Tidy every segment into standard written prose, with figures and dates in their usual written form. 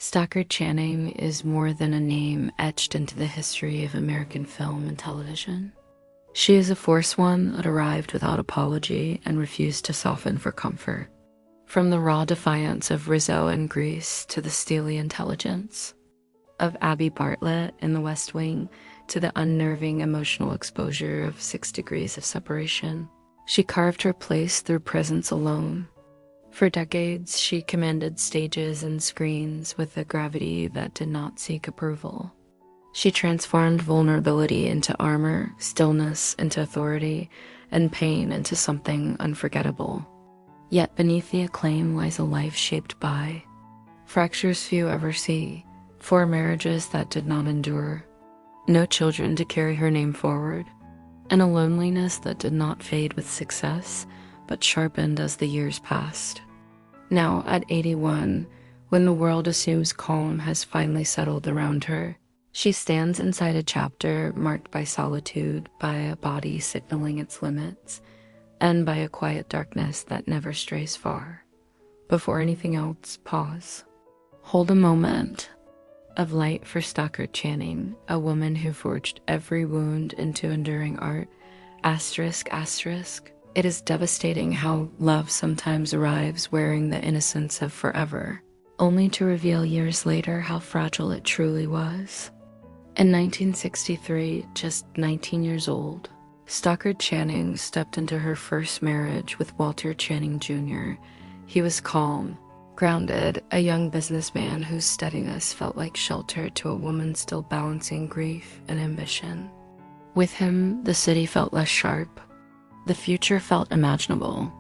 Stockard Channing is more than a name etched into the history of American film and television. She is a force one that arrived without apology and refused to soften for comfort. From the raw defiance of Rizzo in Grease to the steely intelligence of Abby Bartlett in The West Wing to the unnerving emotional exposure of 6 Degrees of Separation, she carved her place through presence alone. For decades, she commanded stages and screens with a gravity that did not seek approval. She transformed vulnerability into armor, stillness into authority, and pain into something unforgettable. Yet beneath the acclaim lies a life shaped by fractures few ever see, 4 marriages that did not endure, no children to carry her name forward, and a loneliness that did not fade with success, but sharpened as the years passed. Now, at 81, when the world assumes calm has finally settled around her, she stands inside a chapter marked by solitude, by a body signaling its limits, and by a quiet darkness that never strays far. Before anything else, pause. Hold a moment of light for Stockard Channing, a woman who forged every wound into enduring art. Asterisk, asterisk. It is devastating how love sometimes arrives wearing the innocence of forever, only to reveal years later how fragile it truly was. In 1963, just 19 years old, Stockard Channing stepped into her first marriage with Walter Channing Jr. He was calm, grounded, a young businessman whose steadiness felt like shelter to a woman still balancing grief and ambition. With him, the city felt less sharp. The future felt imaginable.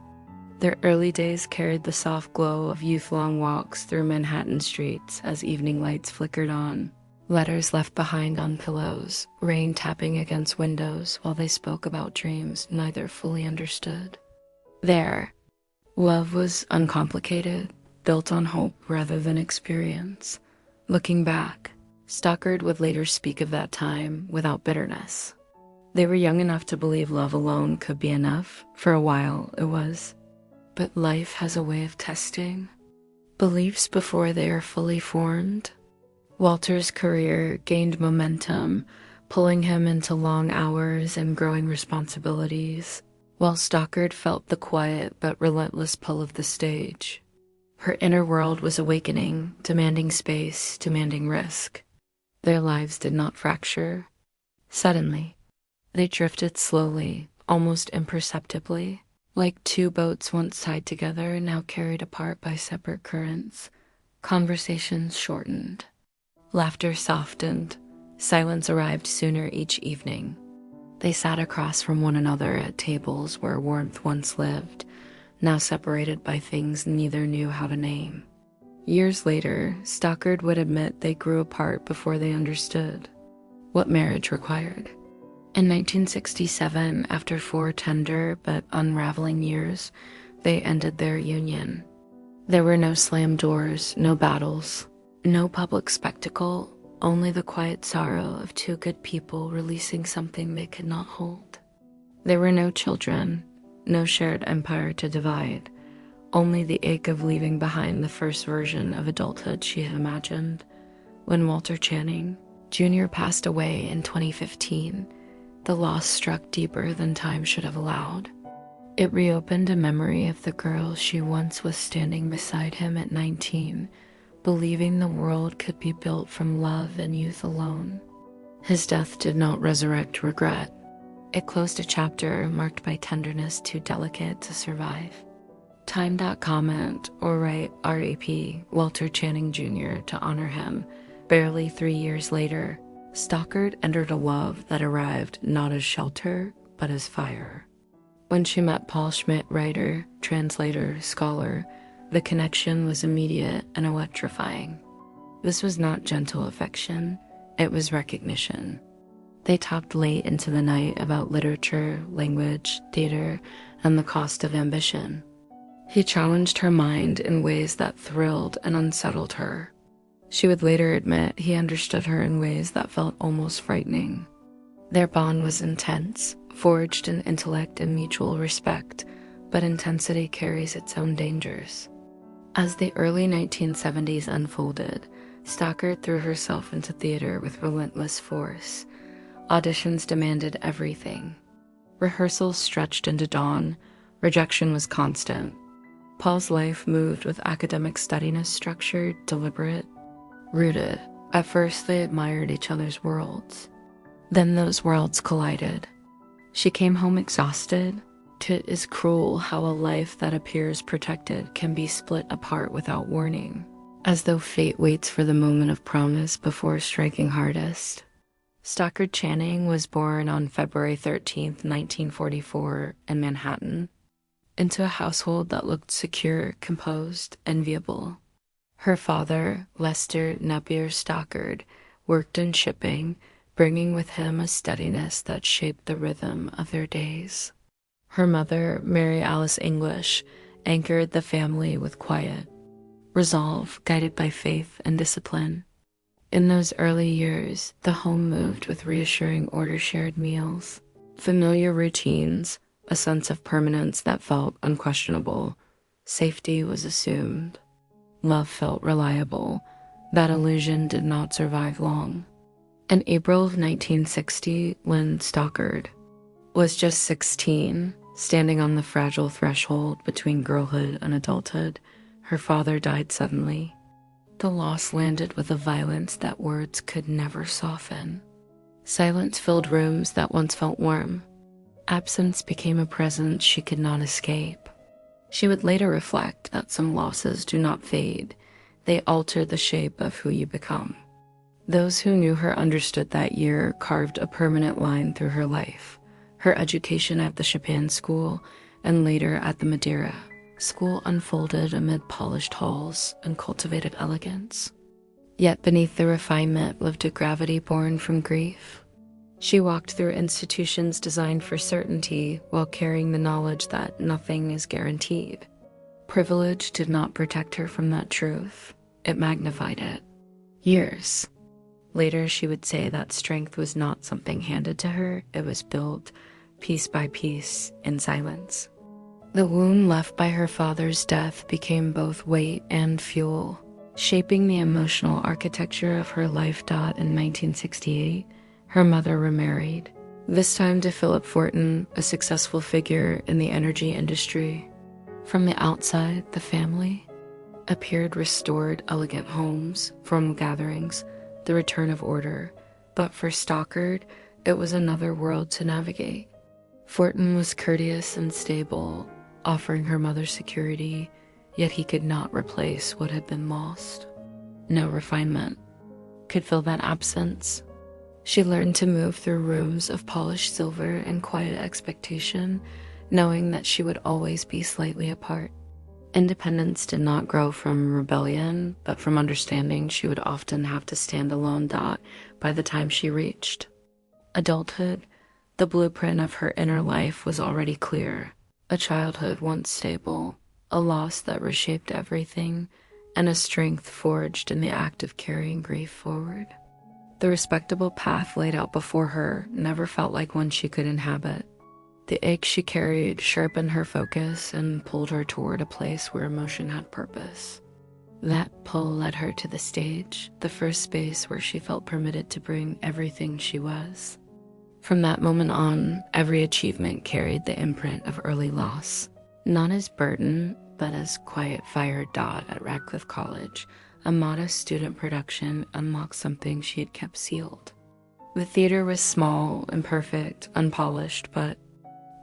Their early days carried the soft glow of youth-long walks through Manhattan streets as evening lights flickered on, letters left behind on pillows, rain tapping against windows while they spoke about dreams neither fully understood. There, love was uncomplicated, built on hope rather than experience. Looking back, Stockard would later speak of that time without bitterness. They were young enough to believe love alone could be enough. For a while, it was. But life has a way of testing beliefs before they are fully formed. Walter's career gained momentum, pulling him into long hours and growing responsibilities, while Stockard felt the quiet but relentless pull of the stage. Her inner world was awakening, demanding space, demanding risk. Their lives did not fracture. Suddenly, they drifted slowly, almost imperceptibly, like 2 boats once tied together now carried apart by separate currents. Conversations shortened. Laughter softened. Silence arrived sooner each evening. They sat across from one another at tables where warmth once lived, now separated by things neither knew how to name. Years later, Stockard would admit they grew apart before they understood what marriage required. In 1967, after 4 tender but unraveling years, they ended their union. There were no slammed doors, no battles, no public spectacle, only the quiet sorrow of 2 good people releasing something they could not hold. There were no children, no shared empire to divide, only the ache of leaving behind the first version of adulthood she had imagined. When Walter Channing Jr. passed away in 2015, the loss struck deeper than time should have allowed. It reopened a memory of the girl she once was standing beside him at 19, believing the world could be built from love and youth alone. His death did not resurrect regret. It closed a chapter marked by tenderness too delicate to survive. Time.comment or write R.A.P. Walter Channing Jr. to honor him. Barely 3 years later, Stockard entered a love that arrived not as shelter, but as fire. When she met Paul Schmidt, writer, translator, scholar, the connection was immediate and electrifying. This was not gentle affection, it was recognition. They talked late into the night about literature, language, theater, and the cost of ambition. He challenged her mind in ways that thrilled and unsettled her. She would later admit he understood her in ways that felt almost frightening. Their bond was intense, forged in intellect and mutual respect, but intensity carries its own dangers. As the early 1970s unfolded, Stockard threw herself into theater with relentless force. Auditions demanded everything. Rehearsals stretched into dawn. Rejection was constant. Paul's life moved with academic steadiness, structured, deliberate, rooted. At first, they admired each other's worlds. Then those worlds collided. She came home exhausted. It is cruel how a life that appears protected can be split apart without warning, as though fate waits for the moment of promise before striking hardest. Stockard Channing was born on February 13th, 1944, in Manhattan, into a household that looked secure, composed, enviable. Her father, Lester Napier Stockard, worked in shipping, bringing with him a steadiness that shaped the rhythm of their days. Her mother, Mary Alice English, anchored the family with quiet, resolve guided by faith and discipline. In those early years, the home moved with reassuring order, shared meals, familiar routines, a sense of permanence that felt unquestionable. Safety was assumed. Love felt reliable. That illusion did not survive long. In April of 1960, when Stockard was just 16, standing on the fragile threshold between girlhood and adulthood, her father died suddenly. The loss landed with a violence that words could never soften. Silence filled rooms that once felt warm. Absence became a presence she could not escape. She would later reflect that some losses do not fade. They alter the shape of who you become. Those who knew her understood that year carved a permanent line through her life. Her education at the Chopin School and later at the Madeira School unfolded amid polished halls and cultivated elegance. Yet beneath the refinement lived a gravity born from grief. She walked through institutions designed for certainty while carrying the knowledge that nothing is guaranteed. Privilege did not protect her from that truth. It magnified it. Years later, she would say that strength was not something handed to her. It was built piece by piece in silence. The wound left by her father's death became both weight and fuel, shaping the emotional architecture of her life. In 1968, her mother remarried, this time to Philip Fortin, a successful figure in the energy industry. From the outside, the family appeared restored, elegant homes, formal gatherings, the return of order. But for Stockard, it was another world to navigate. Fortin was courteous and stable, offering her mother security, yet he could not replace what had been lost. No refinement could fill that absence. She learned to move through rooms of polished silver and quiet expectation, knowing that she would always be slightly apart. Independence did not grow from rebellion, but from understanding she would often have to stand alone. By the time she reached adulthood, the blueprint of her inner life was already clear. A childhood once stable, a loss that reshaped everything, and a strength forged in the act of carrying grief forward. The respectable path laid out before her never felt like one she could inhabit. The ache she carried sharpened her focus and pulled her toward a place where emotion had purpose. That pull led her to the stage, the first space where she felt permitted to bring everything she was. From that moment on, every achievement carried the imprint of early loss, not as burden, but as quiet fire. At Radcliffe College, a modest student production unlocked something she had kept sealed. The theater was small, imperfect, unpolished, but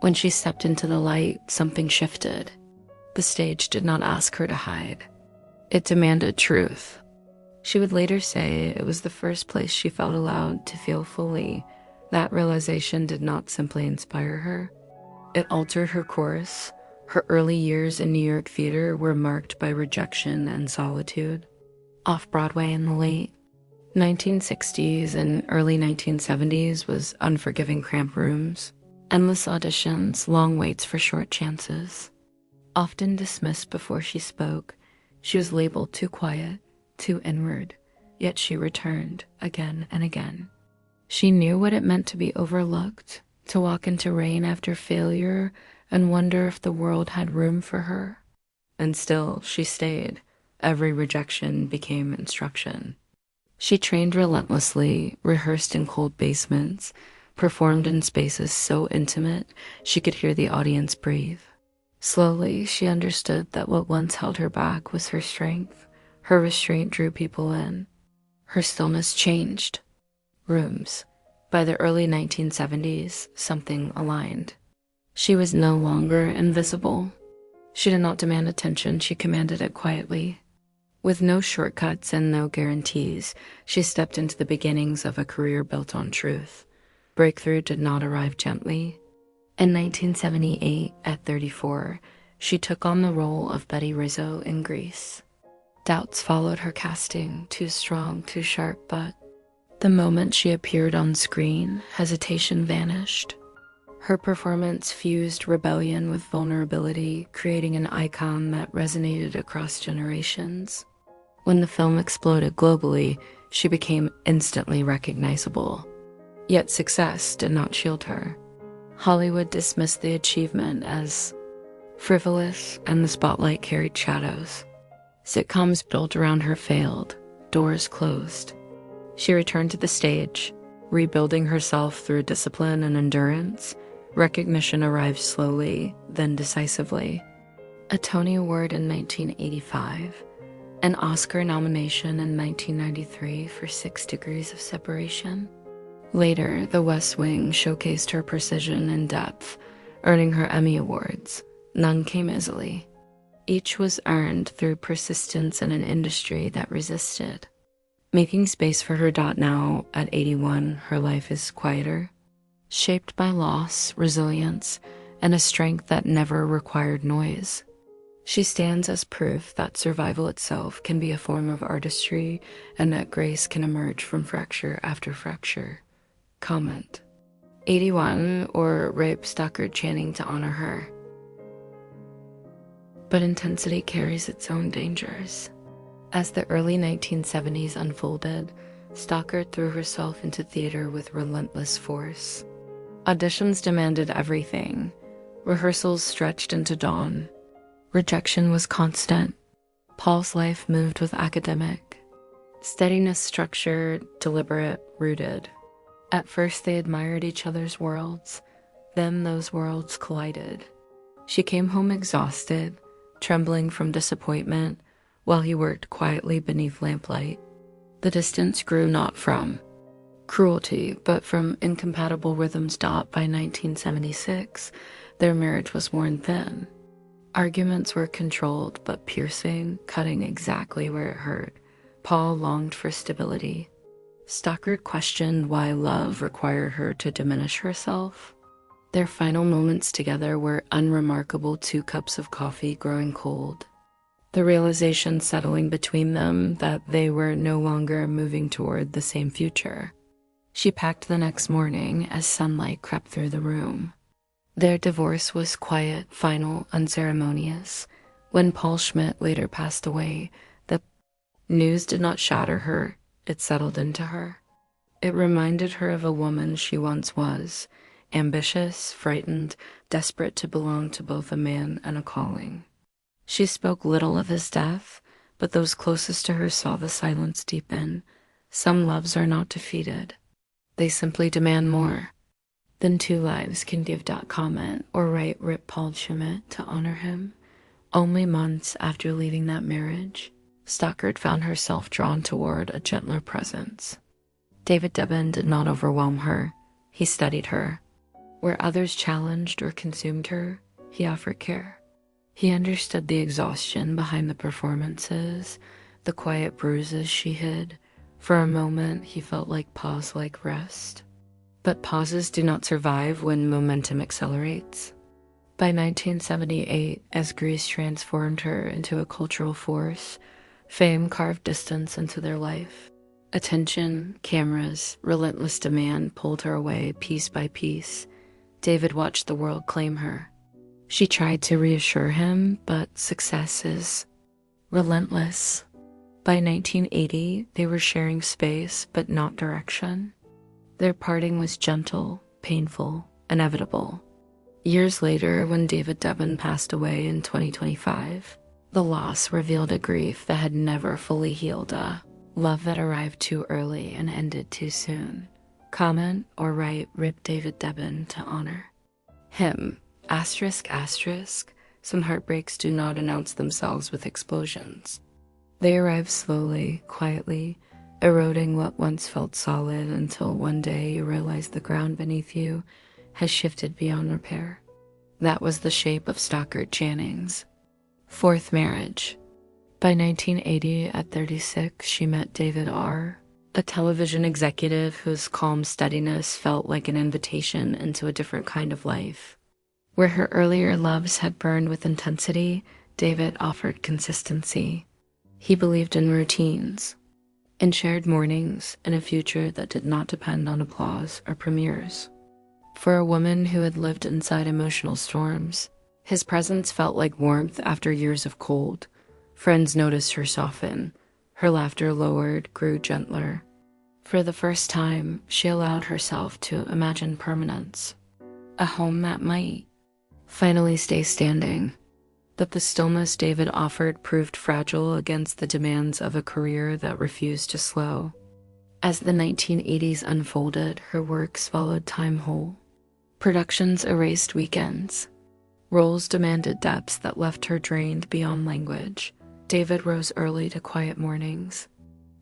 when she stepped into the light, something shifted. The stage did not ask her to hide. It demanded truth. She would later say it was the first place she felt allowed to feel fully. That realization did not simply inspire her. It altered her course. Her early years in New York theater were marked by rejection and solitude. Off-Broadway in the late 1960s and early 1970s was unforgiving cramped rooms, endless auditions, long waits for short chances. Often dismissed before she spoke, she was labeled too quiet, too inward, yet she returned again and again. She knew what it meant to be overlooked, to walk into rain after failure and wonder if the world had room for her. And still, she stayed. Every rejection became instruction. She trained relentlessly, rehearsed in cold basements, performed in spaces so intimate she could hear the audience breathe. Slowly, she understood that what once held her back was her strength. Her restraint drew people in. Her stillness changed rooms. By the early 1970s, something aligned. She was no longer invisible. She did not demand attention, she commanded it quietly. With no shortcuts and no guarantees, she stepped into the beginnings of a career built on truth. Breakthrough did not arrive gently. In 1978, at 34, she took on the role of Betty Rizzo in Grease. Doubts followed her casting, too strong, too sharp, but the moment she appeared on screen, hesitation vanished. Her performance fused rebellion with vulnerability, creating an icon that resonated across generations. When the film exploded globally, she became instantly recognizable. Yet success did not shield her. Hollywood dismissed the achievement as frivolous, and the spotlight carried shadows. Sitcoms built around her failed, doors closed. She returned to the stage, rebuilding herself through discipline and endurance. Recognition arrived slowly, then decisively. A Tony Award in 1985, an Oscar nomination in 1993 for 6 Degrees of Separation. Later, The West Wing showcased her precision and depth, earning her Emmy Awards. None came easily. Each was earned through persistence in an industry that resisted. Making space for her. Now, at 81, her life is quieter, shaped by loss, resilience, and a strength that never required noise. She stands as proof that survival itself can be a form of artistry and that grace can emerge from fracture after fracture. Comment: 81 or rape Stockard Channing to honor her. But intensity carries its own dangers. As the early 1970s unfolded, Stockard threw herself into theater with relentless force. Auditions demanded everything. Rehearsals stretched into dawn. Rejection was constant. Paul's life moved with academic. Steadiness structured, deliberate, rooted. At first they admired each other's worlds. Then those worlds collided. She came home exhausted, trembling from disappointment, while he worked quietly beneath lamplight. The distance grew not from cruelty, but from incompatible rhythms. By 1976, their marriage was worn thin. Arguments were controlled but piercing, cutting exactly where it hurt. Paul longed for stability. Stockard questioned why love required her to diminish herself. Their final moments together were unremarkable 2 cups of coffee growing cold. The realization settling between them that they were no longer moving toward the same future. She packed the next morning as sunlight crept through the room. Their divorce was quiet, final, unceremonious. When Paul Schmidt later passed away, the news did not shatter her, it settled into her. It reminded her of a woman she once was, ambitious, frightened, desperate to belong to both a man and a calling. She spoke little of his death, but those closest to her saw the silence deepen. Some loves are not defeated. They simply demand more. Then 2 lives can give. Comment or write Rip Paul Schmidt to honor him. Only months after leaving that marriage, Stockard found herself drawn toward a gentler presence. David Devin did not overwhelm her. He studied her. Where others challenged or consumed her, he offered care. He understood the exhaustion behind the performances, the quiet bruises she hid. For a moment, he felt like pause, like rest. But pauses do not survive when momentum accelerates. By 1978, as Grease transformed her into a cultural force, fame carved distance into their life. Attention, cameras, relentless demand pulled her away piece by piece. David watched the world claim her. She tried to reassure him, but success is relentless. By 1980, they were sharing space, but not direction. Their parting was gentle, painful, inevitable. Years later, when David Devin passed away in 2025, the loss revealed a grief that had never fully healed, a love that arrived too early and ended too soon. Comment or write Rip David Debin to honor him. Asterisk, asterisk, some heartbreaks do not announce themselves with explosions. They arrive slowly, quietly, eroding what once felt solid until one day you realize the ground beneath you has shifted beyond repair. That was the shape of Stockard Channing's fourth marriage. By 1980, at 36, she met David R., a television executive whose calm steadiness felt like an invitation into a different kind of life. Where her earlier loves had burned with intensity, David offered consistency. He believed in routines, in shared mornings, and a future that did not depend on applause or premieres. For a woman who had lived inside emotional storms, his presence felt like warmth after years of cold. Friends noticed her soften. Her laughter lowered, grew gentler. For the first time, she allowed herself to imagine permanence. A home that might finally stay standing. But the stillness David offered proved fragile against the demands of a career that refused to slow. As the 1980s unfolded, her work swallowed time whole. Productions erased weekends. Roles demanded depths that left her drained beyond language. David rose early to quiet mornings.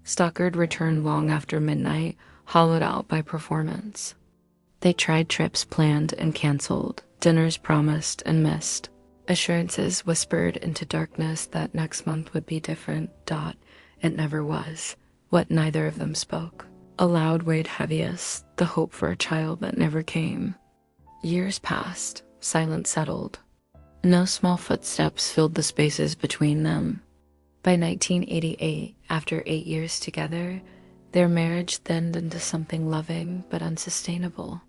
Stockard returned long after midnight, hollowed out by performance. They tried trips planned and canceled, dinners promised and missed. Assurances whispered into darkness that next month would be different. It never was. What neither of them spoke. Aloud weighed heaviest, the hope for a child that never came. Years passed, silence settled. No small footsteps filled the spaces between them. By 1988, after 8 years together, their marriage thinned into something loving but unsustainable.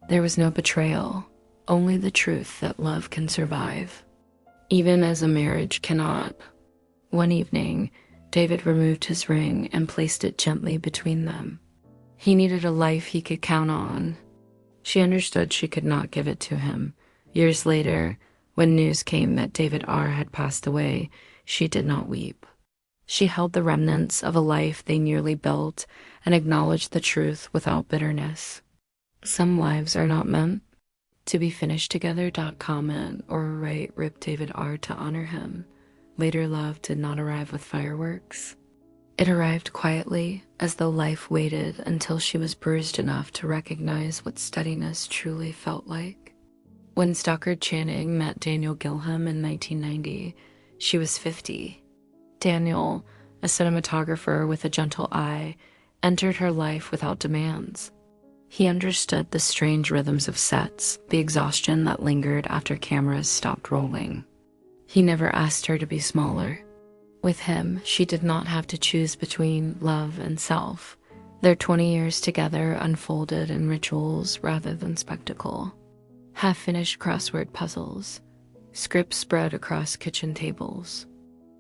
There was no betrayal, only the truth that love can survive, even as a marriage cannot. One evening, David removed his ring and placed it gently between them. He needed a life he could count on. She understood she could not give it to him. Years later, when news came that David R. had passed away, she did not weep. She held the remnants of a life they nearly built and acknowledged the truth without bitterness. Some lives are not meant to be finished together. Comment or write Rip David R. to honor him. Later love did not arrive with fireworks. It arrived quietly, as though life waited until she was bruised enough to recognize what steadiness truly felt like. When Stockard Channing met Daniel Gilham in 1990, she was 50. Daniel, a cinematographer with a gentle eye, entered her life without demands. He understood the strange rhythms of sets, the exhaustion that lingered after cameras stopped rolling. He never asked her to be smaller. With him, she did not have to choose between love and self. Their 20 years together unfolded in rituals rather than spectacle. Half-finished crossword puzzles, scripts spread across kitchen tables,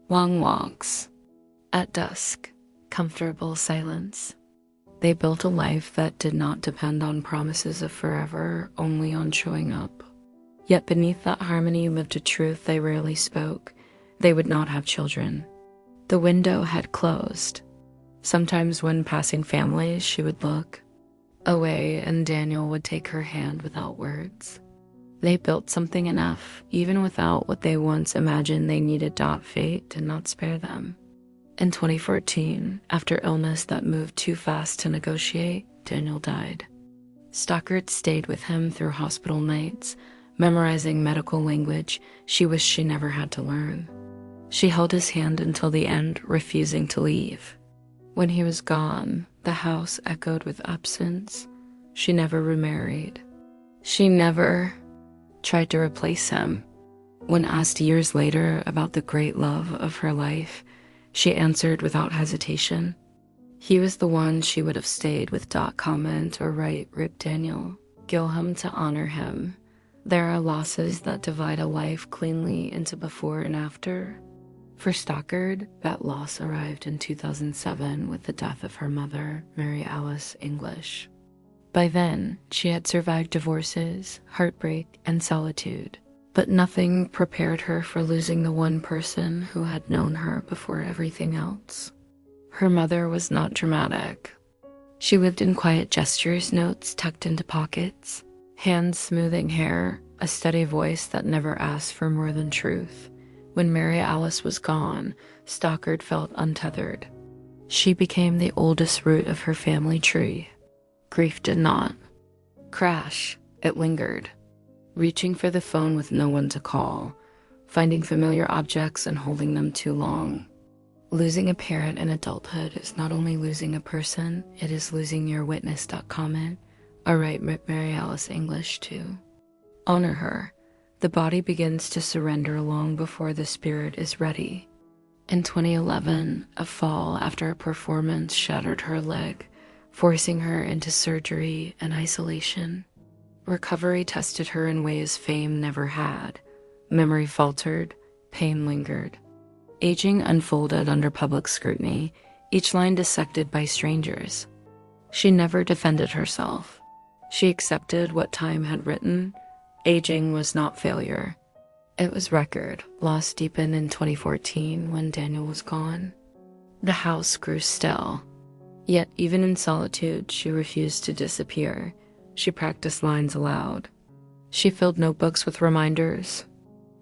long walks. At dusk, comfortable silence. They built a life that did not depend on promises of forever, only on showing up. Yet beneath that harmony lived a truth they rarely spoke. They would not have children. The window had closed. Sometimes when passing families, she would look away and Daniel would take her hand without words. They built something enough, even without what they once imagined they needed. Fate did not spare them. In 2014, after illness that moved too fast to negotiate, Daniel died. Stockard stayed with him through hospital nights, memorizing medical language she wished she never had to learn. She held his hand until the end, refusing to leave. When he was gone, the house echoed with absence. She never remarried. She never tried to replace him. When asked years later about the great love of her life, she answered without hesitation. He was the one she would have stayed with. Comment or write Rip Daniel Gilham to honor him. There are losses that divide a life cleanly into before and after. For Stockard, that loss arrived in 2007 with the death of her mother, Mary Alice English. By then, she had survived divorces, heartbreak, and solitude. But nothing prepared her for losing the one person who had known her before everything else. Her mother was not dramatic. She lived in quiet gestures, notes tucked into pockets, hands smoothing hair, a steady voice that never asked for more than truth. When Mary Alice was gone, Stockard felt untethered. She became the oldest root of her family tree. Grief did not crash, it lingered, reaching for the phone with no one to call, finding familiar objects and holding them too long. Losing a parent in adulthood is not only losing a person, it is losing your witness.comment. Alright, Mary Alice English too. Honor her. The body begins to surrender long before the spirit is ready. In 2011, a fall after a performance shattered her leg, forcing her into surgery and isolation. Recovery tested her in ways fame never had. Memory faltered, pain lingered. Aging unfolded under public scrutiny, each line dissected by strangers. She never defended herself. She accepted what time had written. Aging was not failure. It was record, lost deepened in 2014 when Daniel was gone. The house grew still. Yet even in solitude, she refused to disappear. She practiced lines aloud. She filled notebooks with reminders.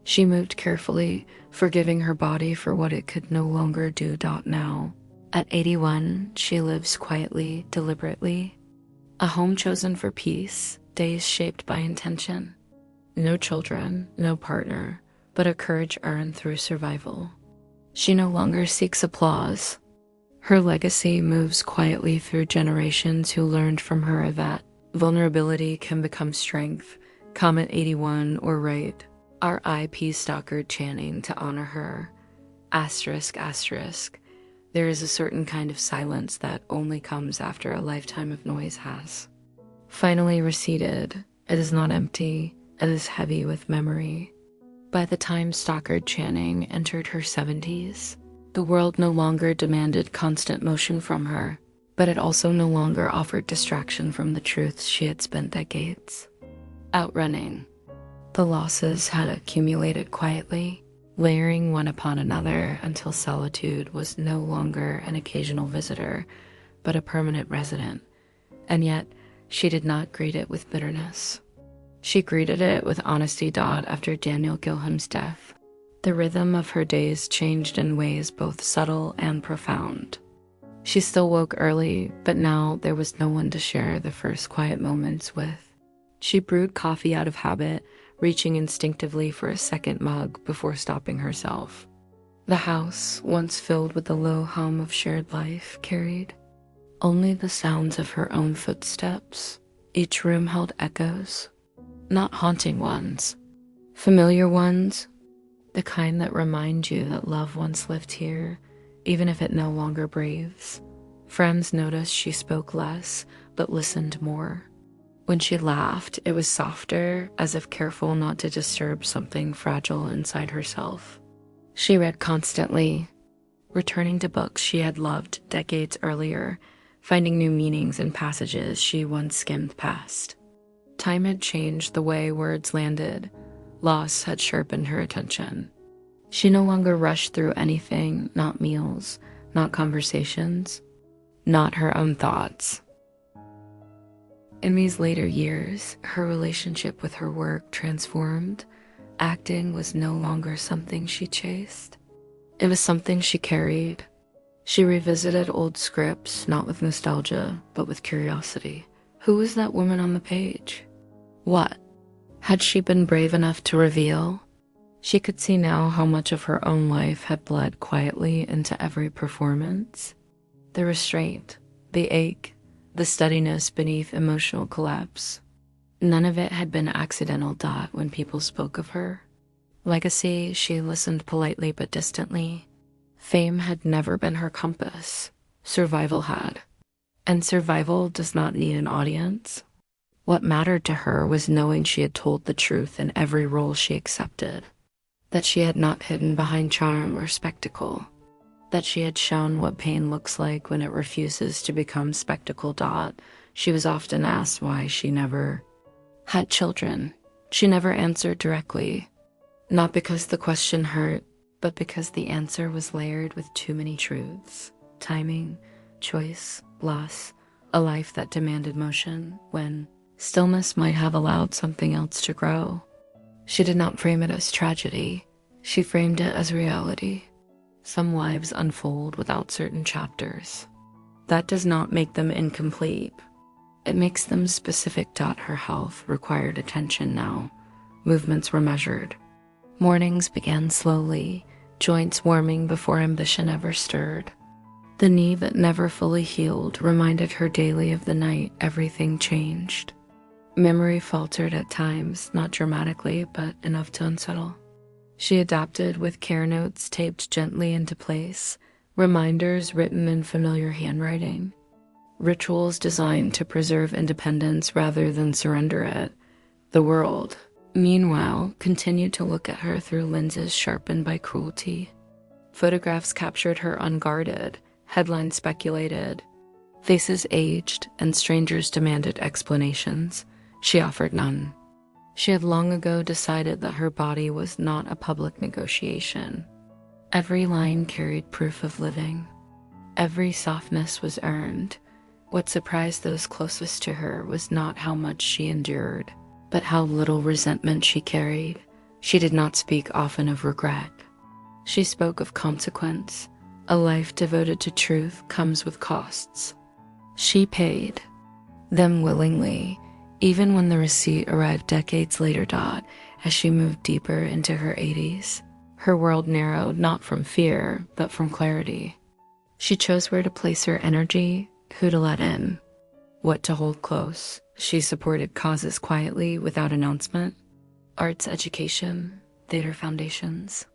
She moved carefully, forgiving her body for what it could no longer do. Now, at 81, she lives quietly, deliberately. A home chosen for peace, days shaped by intention. No children, no partner, but a courage earned through survival. She no longer seeks applause. Her legacy moves quietly through generations who learned from her that vulnerability can become strength. Comment 81 or write R.I.P. Stockard Channing to honor her. Asterisk, asterisk. There is a certain kind of silence that only comes after a lifetime of noise has finally receded. It is not empty, it is heavy with memory. By the time Stockard Channing entered her 70s, the world no longer demanded constant motion from her, but it also no longer offered distraction from the truths she had spent decades outrunning. The losses had accumulated quietly, layering one upon another until solitude was no longer an occasional visitor, but a permanent resident. And yet, she did not greet it with bitterness. She greeted it with honesty. After Daniel Gilham's death, the rhythm of her days changed in ways both subtle and profound. She still woke early, but now there was no one to share the first quiet moments with. She brewed coffee out of habit, reaching instinctively for a second mug before stopping herself. The house, once filled with the low hum of shared life, carried only the sounds of her own footsteps. Each room held echoes, not haunting ones, familiar ones, the kind that remind you that love once lived here, even if it no longer breathes. Friends noticed she spoke less, but listened more. When she laughed, it was softer, as if careful not to disturb something fragile inside herself. She read constantly, returning to books she had loved decades earlier, finding new meanings in passages she once skimmed past. Time had changed the way words landed. Loss had sharpened her attention. She no longer rushed through anything, not meals, not conversations, not her own thoughts. In these later years, her relationship with her work transformed. Acting was no longer something she chased. It was something she carried. She revisited old scripts, not with nostalgia, but with curiosity. Who was that woman on the page? What had she been brave enough to reveal? She could see now how much of her own life had bled quietly into every performance. The restraint, the ache, the steadiness beneath emotional collapse. None of it had been accidental. When people spoke of her legacy, she listened politely but distantly. Fame had never been her compass. Survival had. And survival does not need an audience. What mattered to her was knowing she had told the truth in every role she accepted. That she had not hidden behind charm or spectacle. That she had shown what pain looks like when it refuses to become spectacle. She was often asked why she never had children. She never answered directly. Not because the question hurt, but because the answer was layered with too many truths. timing, choice, loss, a life that demanded motion when stillness might have allowed something else to grow. She did not frame it as tragedy. She framed it as reality. Some lives unfold without certain chapters. That does not make them incomplete. It makes them specific. Her health required attention now. Movements were measured. Mornings began slowly, joints warming before ambition ever stirred. The knee that never fully healed reminded her daily of the night everything changed. Memory faltered at times, not dramatically, but enough to unsettle. She adapted with care notes taped gently into place, reminders written in familiar handwriting, rituals designed to preserve independence rather than surrender it. The world, meanwhile, continued to look at her through lenses sharpened by cruelty. Photographs captured her unguarded, headlines speculated, faces aged, and strangers demanded explanations. She offered none. She had long ago decided that her body was not a public negotiation. Every line carried proof of living. Every softness was earned. What surprised those closest to her was not how much she endured, but how little resentment she carried. She did not speak often of regret. She spoke of consequence. A life devoted to truth comes with costs. She paid them willingly, even when the receipt arrived decades later. As she moved deeper into her 80s, her world narrowed not from fear, but from clarity. She chose where to place her energy, who to let in, what to hold close. She supported causes quietly without announcement. Arts education, theater foundations.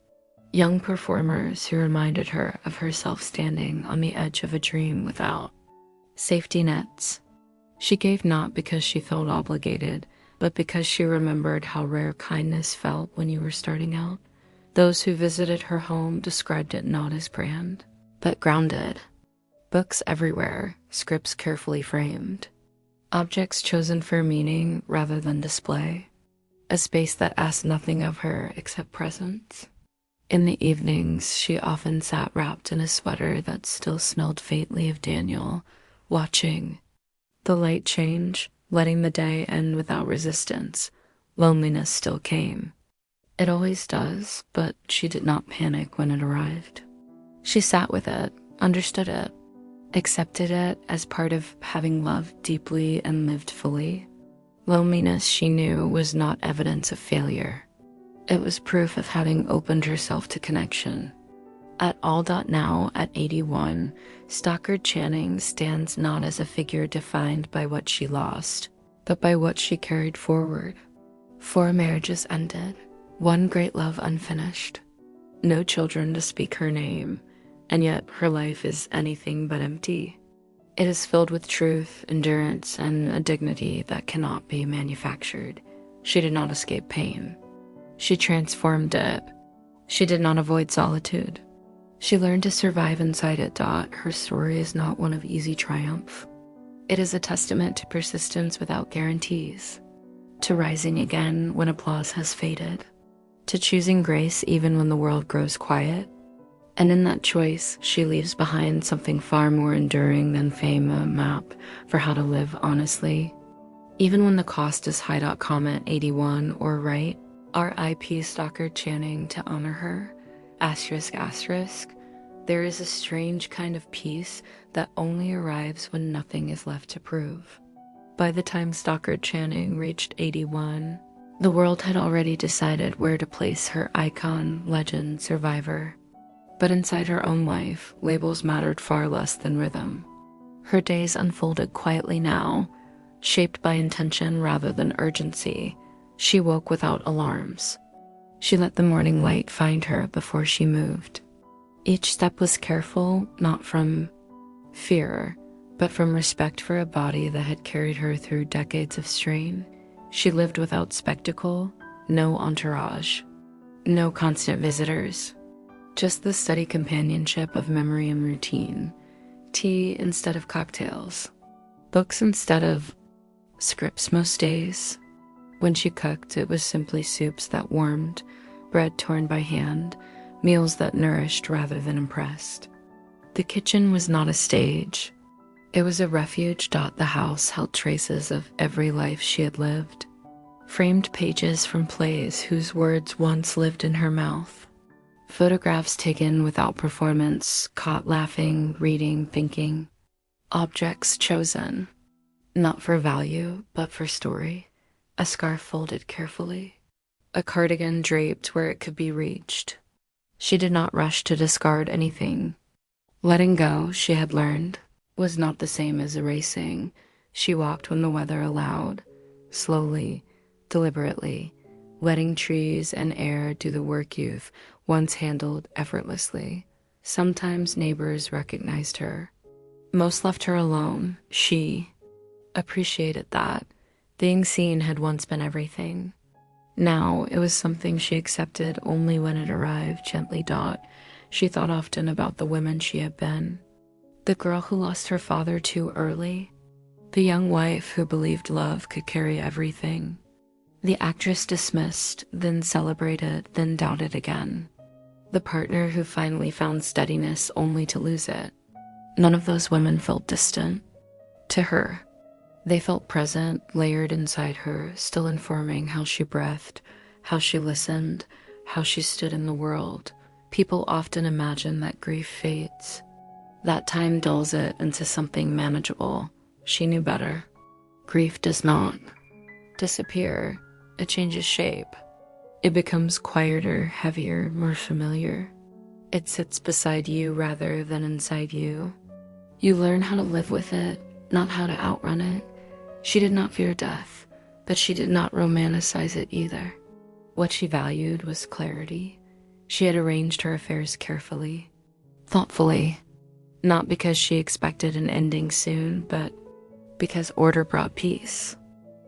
Young performers who reminded her of herself standing on the edge of a dream without safety nets. She gave not because she felt obligated, but because she remembered how rare kindness felt when you were starting out. Those who visited her home described it not as grand, but grounded. Books everywhere, scripts carefully framed. Objects chosen for meaning rather than display. A space that asked nothing of her except presence. In the evenings, she often sat wrapped in a sweater that still smelled faintly of Daniel, watching the light change, letting the day end without resistance. Loneliness still came. It always does, but she did not panic when it arrived. She sat with it, understood it, accepted it as part of having loved deeply and lived fully. Loneliness, she knew, was not evidence of failure. It was proof of having opened herself to connection. At all. Now, at 81, Stockard Channing stands not as a figure defined by what she lost, but by what she carried forward. 4 marriages ended, 1 great love unfinished, no children to speak her name, and yet her life is anything but empty. It is filled with truth, endurance, and a dignity that cannot be manufactured. She did not escape pain. She transformed it. She did not avoid solitude. She learned to survive inside it. Her story is not one of easy triumph. It is a testament to persistence without guarantees, to rising again when applause has faded, to choosing grace even when the world grows quiet. And in that choice, she leaves behind something far more enduring than fame, a map for how to live honestly. Even when the cost is high. Comment 81 or write R.I.P. Stockard Channing to honor her. Asterisk, asterisk. There is a strange kind of peace that only arrives when nothing is left to prove. By the time Stockard Channing reached 81, the world had already decided where to place her icon, legend, survivor. But inside her own life, labels mattered far less than rhythm. Her days unfolded quietly now, shaped by intention rather than urgency. She woke without alarms. She let the morning light find her before she moved. Each step was careful, not from fear, but from respect for a body that had carried her through decades of strain. She lived without spectacle, no entourage, no constant visitors. Just the steady companionship of memory and routine. Tea instead of cocktails. Books instead of scripts most days. When she cooked, it was simply soups that warmed, bread torn by hand, meals that nourished rather than impressed. The kitchen was not a stage. It was a refuge. The house held traces of every life she had lived, framed pages from plays whose words once lived in her mouth, photographs taken without performance, caught laughing, reading, thinking, objects chosen, not for value, but for story, a scarf folded carefully, a cardigan draped where it could be reached. She did not rush to discard anything. Letting go, she had learned, was not the same as erasing. She walked when the weather allowed, slowly, deliberately, letting trees and air do the work youth once handled effortlessly. Sometimes neighbors recognized her. Most left her alone. She appreciated that. Being seen had once been everything. Now it was something she accepted only when it arrived gently. She thought often about the women she had been. The girl who lost her father too early. The young wife who believed love could carry everything. The actress dismissed, then celebrated, then doubted again. The partner who finally found steadiness only to lose it. None of those women felt distant. To her, they felt present, layered inside her, still informing how she breathed, how she listened, how she stood in the world. People often imagine that grief fades, that time dulls it into something manageable. She knew better. Grief does not disappear. It changes shape. It becomes quieter, heavier, more familiar. It sits beside you rather than inside you. You learn how to live with it, not how to outrun it. She did not fear death, but she did not romanticize it either. What she valued was clarity. She had arranged her affairs carefully, thoughtfully, not because she expected an ending soon, but because order brought peace.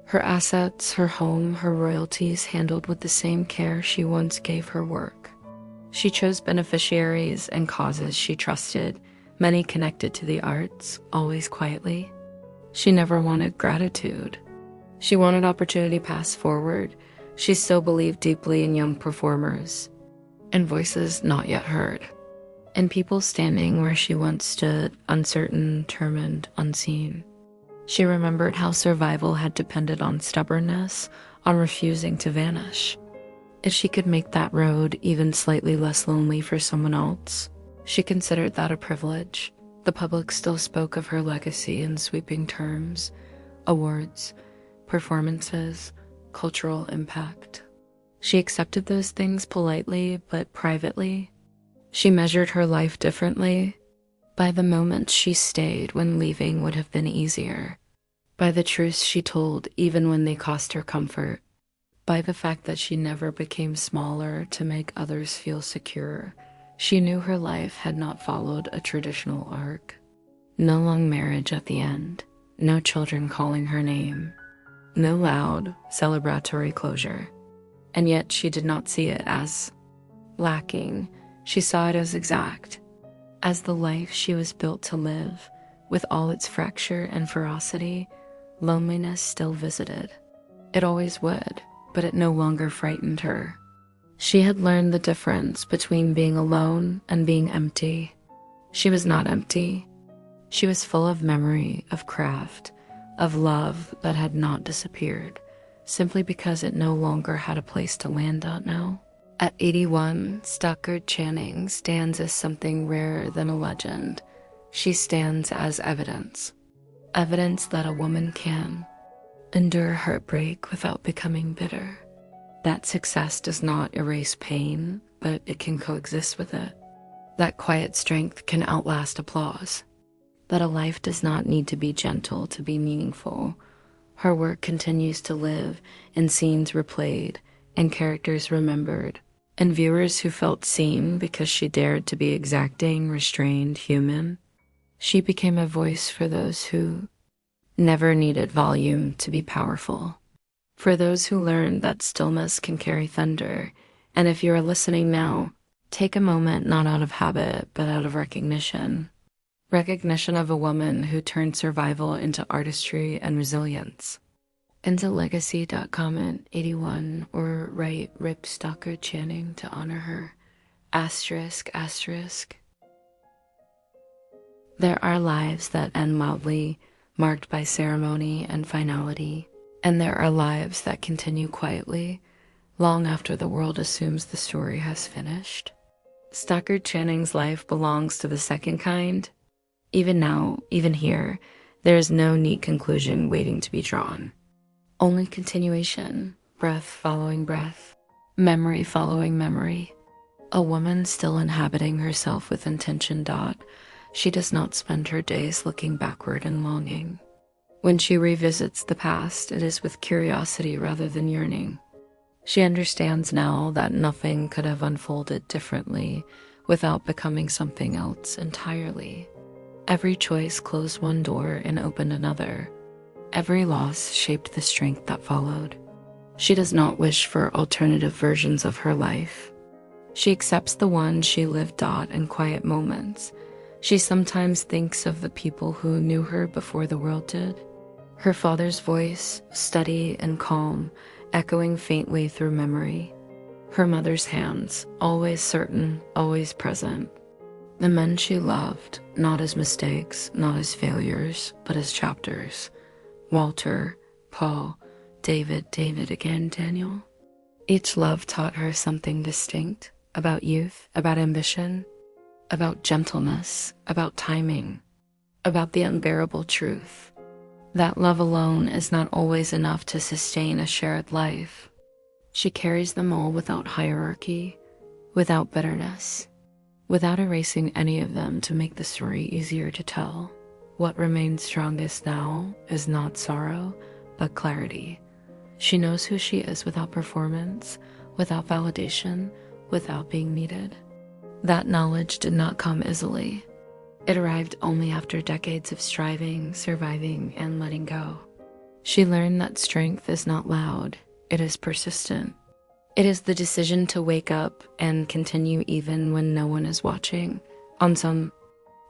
Her assets, her home, her royalties handled with the same care she once gave her work. She chose beneficiaries and causes she trusted, many connected to the arts, always quietly. She never wanted gratitude. She wanted opportunity passed forward. She still believed deeply in young performers, and voices not yet heard, and people standing where she once stood, uncertain, determined, unseen. She remembered how survival had depended on stubbornness, on refusing to vanish. If she could make that road even slightly less lonely for someone else, she considered that a privilege. The public still spoke of her legacy in sweeping terms: awards, performances, cultural impact. She accepted those things politely, but privately. She measured her life differently, by the moments she stayed when leaving would have been easier, by the truths she told even when they cost her comfort, by the fact that she never became smaller to make others feel secure. She knew her life had not followed a traditional arc. No long marriage at the end, no children calling her name, no loud, celebratory closure. And yet she did not see it as lacking. She saw it as exact, as the life she was built to live. With all its fracture and ferocity, loneliness still visited. It always would, but it no longer frightened her. She had learned the difference between being alone and being empty. She was not empty. She was full of memory, of craft, of love that had not disappeared, simply because it no longer had a place to land on now. At 81, Stockard Channing stands as something rarer than a legend. She stands as evidence. Evidence that a woman can endure heartbreak without becoming bitter. That success does not erase pain, but it can coexist with it. That quiet strength can outlast applause. That a life does not need to be gentle to be meaningful. Her work continues to live in scenes replayed and characters remembered, and viewers who felt seen because she dared to be exacting, restrained, human. She became a voice for those who never needed volume to be powerful. For those who learned that stillness can carry thunder. And if you are listening now, take a moment not out of habit, but out of recognition. Recognition of a woman who turned survival into artistry and resilience. Into legacy.com 81 or write Rip Stockard Channing to honor her. ****. There are lives that end loudly, marked by ceremony and finality, and there are lives that continue quietly, long after the world assumes the story has finished. Stockard Channing's life belongs to the second kind. Even now, even here, there is no neat conclusion waiting to be drawn. Only continuation, breath following breath, memory following memory. A woman still inhabiting herself with intention. She does not spend her days looking backward and longing. When she revisits the past, it is with curiosity rather than yearning. She understands now that nothing could have unfolded differently without becoming something else entirely. Every choice closed one door and opened another. Every loss shaped the strength that followed. She does not wish for alternative versions of her life. She accepts the one she lived in quiet moments. She sometimes thinks of the people who knew her before the world did. Her father's voice, steady and calm, echoing faintly through memory. Her mother's hands, always certain, always present. The men she loved, not as mistakes, not as failures, but as chapters. Walter, Paul, David again, Daniel. Each love taught her something distinct about youth, about ambition, about gentleness, about timing, about the unbearable truth. That love alone is not always enough to sustain a shared life. She carries them all without hierarchy, without bitterness, without erasing any of them to make the story easier to tell. What remains strongest now is not sorrow, but clarity. She knows who she is without performance, without validation, without being needed. That knowledge did not come easily. It arrived only after decades of striving, surviving, and letting go. She learned that strength is not loud, it is persistent. It is the decision to wake up and continue even when no one is watching. On some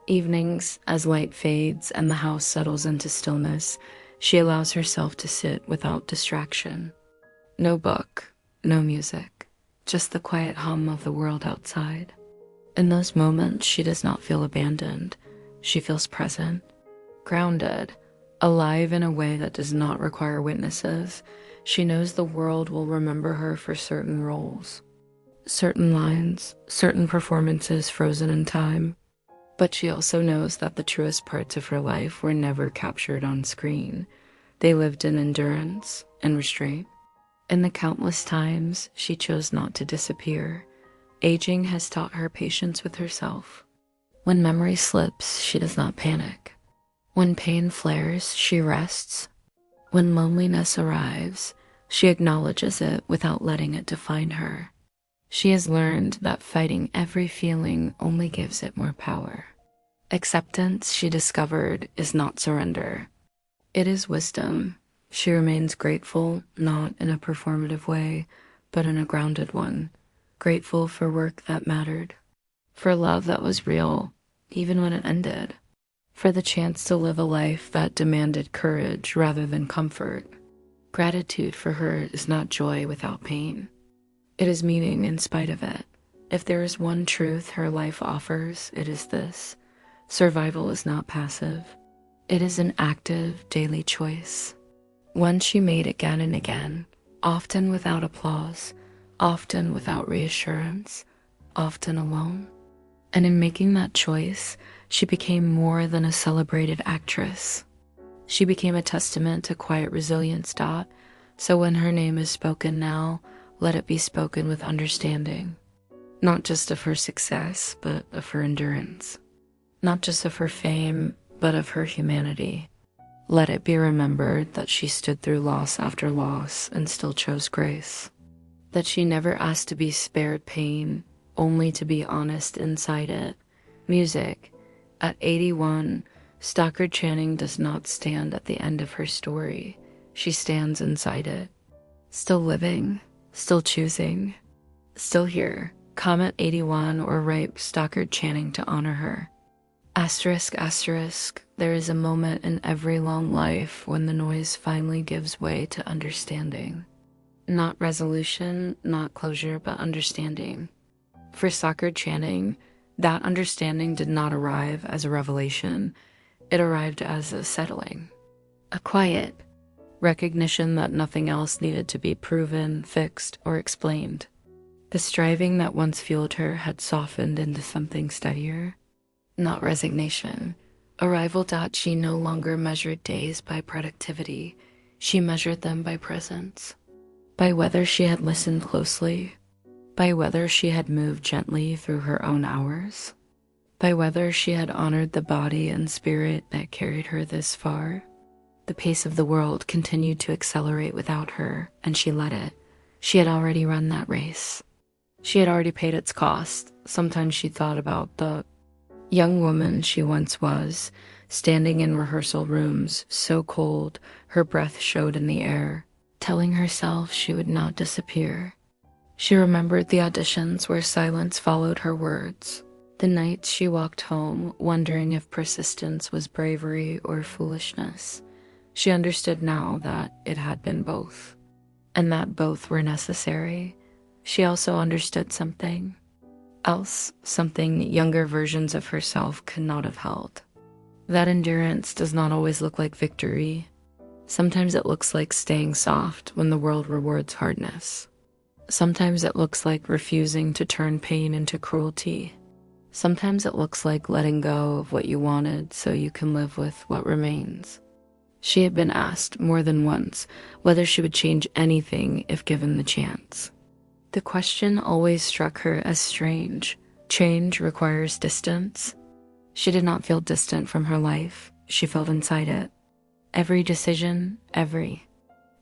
evenings, as light fades and the house settles into stillness, she allows herself to sit without distraction. No book, no music, just the quiet hum of the world outside. In those moments, she does not feel abandoned. She feels present, grounded, alive in a way that does not require witnesses. She knows the world will remember her for certain roles, certain lines, certain performances frozen in time. But she also knows that the truest parts of her life were never captured on screen. They lived in endurance and restraint. In the countless times she chose not to disappear, aging has taught her patience with herself. When memory slips, she does not panic. When pain flares, she rests. When loneliness arrives, she acknowledges it without letting it define her. She has learned that fighting every feeling only gives it more power. Acceptance, she discovered, is not surrender. It is wisdom. She remains grateful, not in a performative way, but in a grounded one. Grateful for work that mattered, for love that was real, even when it ended, for the chance to live a life that demanded courage rather than comfort. Gratitude for her is not joy without pain. It is meaning in spite of it. If there is one truth her life offers, it is this: survival is not passive. It is an active, daily choice. One she made again and again, often without applause, often without reassurance, often alone. And in making that choice, she became more than a celebrated actress. She became a testament to quiet resilience. So when her name is spoken now, let it be spoken with understanding. Not just of her success, but of her endurance. Not just of her fame, but of her humanity. Let it be remembered that she stood through loss after loss and still chose grace. That she never asked to be spared pain, only to be honest inside it. Music. At 81, Stockard Channing does not stand at the end of her story. She stands inside it. Still living, still choosing, still here. Comment 81 or write Stockard Channing to honor her. Asterisk, asterisk, there is a moment in every long life when the noise finally gives way to understanding. Not resolution, not closure, but understanding. For Stockard Channing, That understanding did not arrive as a revelation. It arrived as a settling, a quiet recognition that nothing else needed to be proven, fixed, or explained. The striving that once fueled her had softened into something steadier, not resignation. Arrival taught she no longer measured days by productivity. She measured them by presence, by whether she had listened closely, by whether she had moved gently through her own hours, by whether she had honored the body and spirit that carried her this far. The pace of the world continued to accelerate without her, and she let it. She had already run that race. She had already paid its cost. Sometimes she thought about the young woman she once was, standing in rehearsal rooms, so cold her breath showed in the air, telling herself she would not disappear. She remembered the auditions where silence followed her words, the nights she walked home, wondering if persistence was bravery or foolishness. She understood now that it had been both, and that both were necessary. She also understood something else, something younger versions of herself could not have held. That endurance does not always look like victory. Sometimes it looks like staying soft when the world rewards hardness. Sometimes it looks like refusing to turn pain into cruelty. Sometimes it looks like letting go of what you wanted so you can live with what remains. She had been asked more than once whether she would change anything if given the chance. The question always struck her as strange. Change requires distance. She did not feel distant from her life. She felt inside it. Every decision, every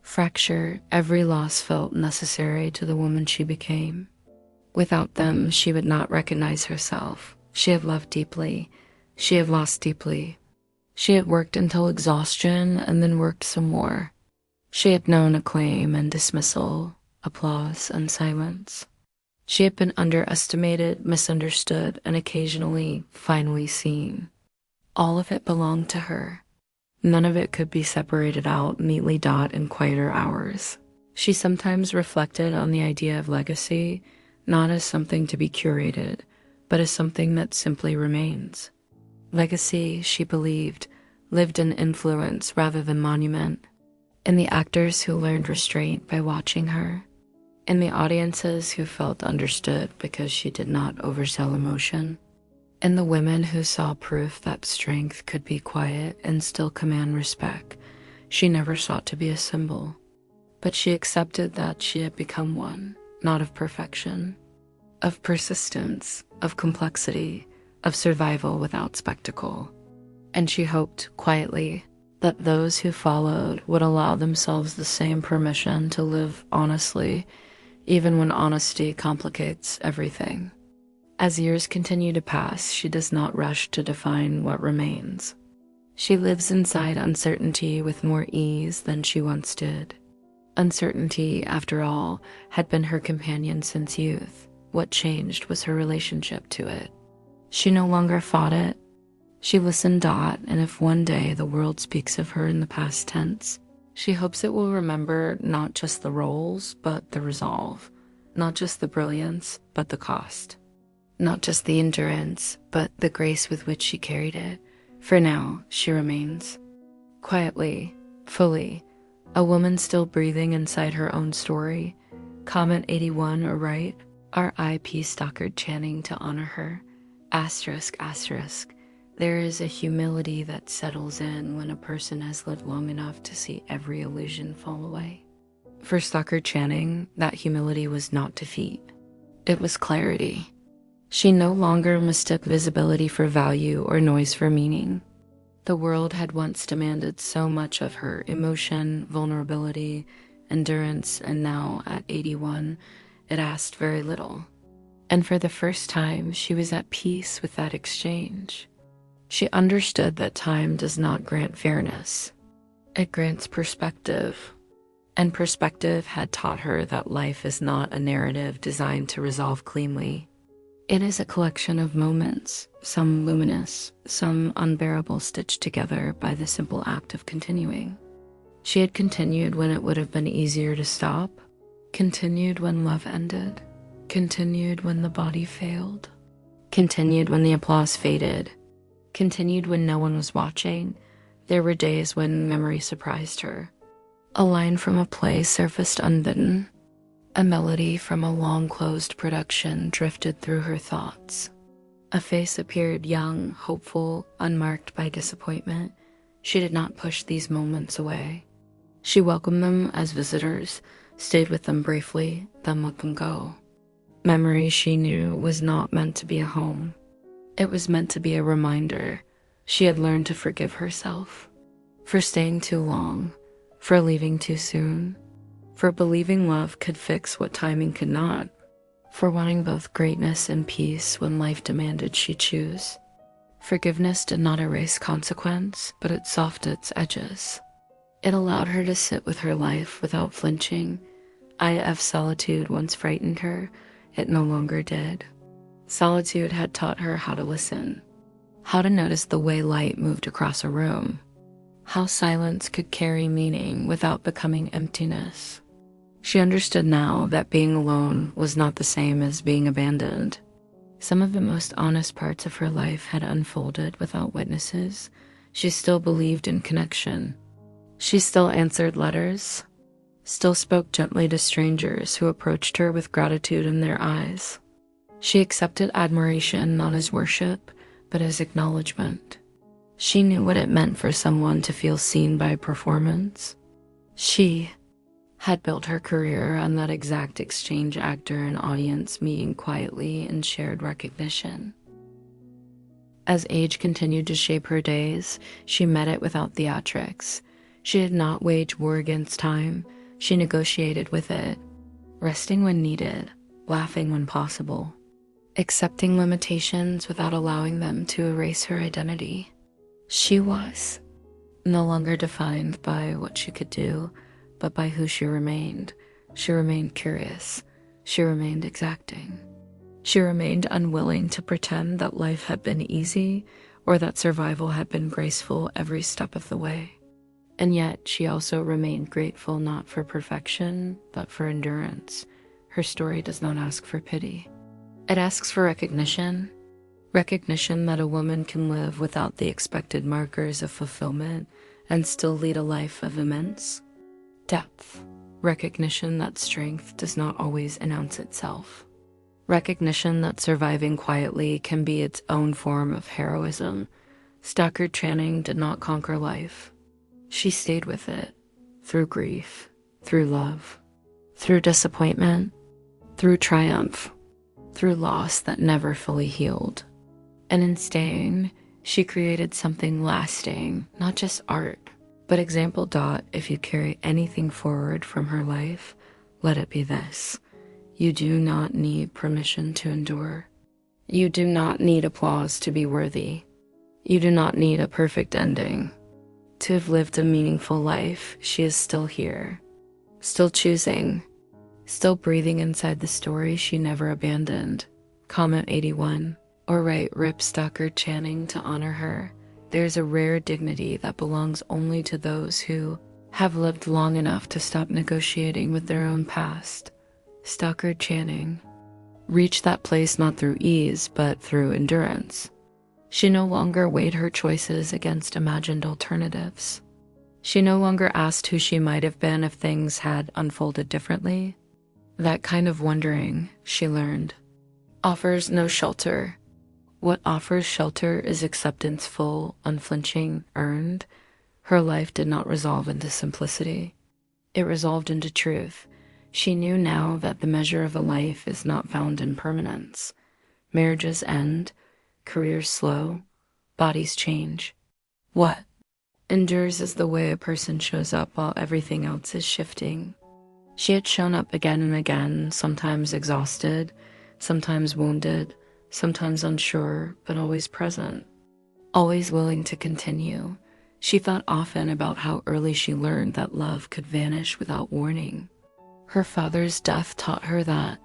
fracture, every loss felt necessary to the woman she became. Without them, she would not recognize herself. She had loved deeply. She had lost deeply. She had worked until exhaustion and then worked some more. She had known acclaim and dismissal, applause and silence. She had been underestimated, misunderstood, and occasionally finally seen. All of it belonged to her. None of it could be separated out, neatly dot in quieter hours. She sometimes reflected on the idea of legacy, not as something to be curated, but as something that simply remains. Legacy, she believed, lived in influence rather than monument, in the actors who learned restraint by watching her, in the audiences who felt understood because she did not oversell emotion, in the women who saw proof that strength could be quiet and still command respect. She never sought to be a symbol, but she accepted that she had become one, not of perfection, of persistence, of complexity, of survival without spectacle. And she hoped, quietly, that those who followed would allow themselves the same permission to live honestly, even when honesty complicates everything. As years continue to pass, she does not rush to define what remains. She lives inside uncertainty with more ease than she once did. Uncertainty, after all, had been her companion since youth. What changed was her relationship to it. She no longer fought it. She listened, and if one day the world speaks of her in the past tense, she hopes it will remember not just the roles, but the resolve. Not just the brilliance, but the cost. Not just the endurance, but the grace with which she carried it. For now, she remains. Quietly, fully, a woman still breathing inside her own story. Comment 81 or right, R.I.P. Stockard Channing to honor her. Asterisk, asterisk. There is a humility that settles in when a person has lived long enough to see every illusion fall away. For Stockard Channing, that humility was not defeat. It was clarity. She no longer mistook visibility for value or noise for meaning. The world had once demanded so much of her: emotion, vulnerability, endurance, and now, at 81, it asked very little. And for the first time, she was at peace with that exchange. She understood that time does not grant fairness. It grants perspective. And perspective had taught her that life is not a narrative designed to resolve cleanly. It is a collection of moments, some luminous, some unbearable, stitched together by the simple act of continuing. She had continued when it would have been easier to stop, continued when love ended, continued when the body failed, continued when the applause faded, continued when no one was watching. There were days when memory surprised her. A line from a play surfaced unbidden. A melody from a long-closed production drifted through her thoughts. A face appeared young, hopeful, unmarked by disappointment. She did not push these moments away. She welcomed them as visitors, stayed with them briefly, then let them go. Memory, she knew, was not meant to be a home. It was meant to be a reminder. She had learned to forgive herself for staying too long, for leaving too soon, for believing love could fix what timing could not, for wanting both greatness and peace when life demanded she choose. Forgiveness did not erase consequence, but it softened its edges. It allowed her to sit with her life without flinching. If solitude once frightened her, it no longer did. Solitude had taught her how to listen, how to notice the way light moved across a room, how silence could carry meaning without becoming emptiness. She understood now that being alone was not the same as being abandoned. Some of the most honest parts of her life had unfolded without witnesses. She still believed in connection. She still answered letters, still spoke gently to strangers who approached her with gratitude in their eyes. She accepted admiration not as worship, but as acknowledgement. She knew what it meant for someone to feel seen by performance. She had built her career on that exact exchange, actor and audience meeting quietly in shared recognition. As age continued to shape her days, she met it without theatrics. She did not wage war against time. She negotiated with it, resting when needed, laughing when possible, accepting limitations without allowing them to erase her identity. She was no longer defined by what she could do, but by who she remained. She remained curious. She remained exacting. She remained unwilling to pretend that life had been easy or that survival had been graceful every step of the way. And yet she also remained grateful not for perfection, but for endurance. Her story does not ask for pity. It asks for recognition. Recognition that a woman can live without the expected markers of fulfillment and still lead a life of immense depth. Recognition that strength does not always announce itself. Recognition that surviving quietly can be its own form of heroism. Stockard Channing did not conquer life. She stayed with it, through grief, through love, through disappointment, through triumph, through loss that never fully healed. And in staying, she created something lasting, not just art, but example. If you carry anything forward from her life, let it be this. You do not need permission to endure. You do not need applause to be worthy. You do not need a perfect ending. To have lived a meaningful life, she is still here, still choosing, still breathing inside the story she never abandoned. Comment 81. Or write Rip Stockard Channing to honor her. There's a rare dignity that belongs only to those who have lived long enough to stop negotiating with their own past. Stockard Channing reached that place not through ease, but through endurance. She no longer weighed her choices against imagined alternatives. She no longer asked who she might have been if things had unfolded differently. That kind of wondering, she learned, offers no shelter. What offers shelter is acceptance, full, unflinching, earned. Her life did not resolve into simplicity. It resolved into truth. She knew now that the measure of a life is not found in permanence. Marriages end, careers slow, bodies change. What endures is the way a person shows up while everything else is shifting. She had shown up again and again, sometimes exhausted, sometimes wounded, sometimes unsure, but always present, always willing to continue. She thought often about how early she learned that love could vanish without warning. Her father's death taught her that.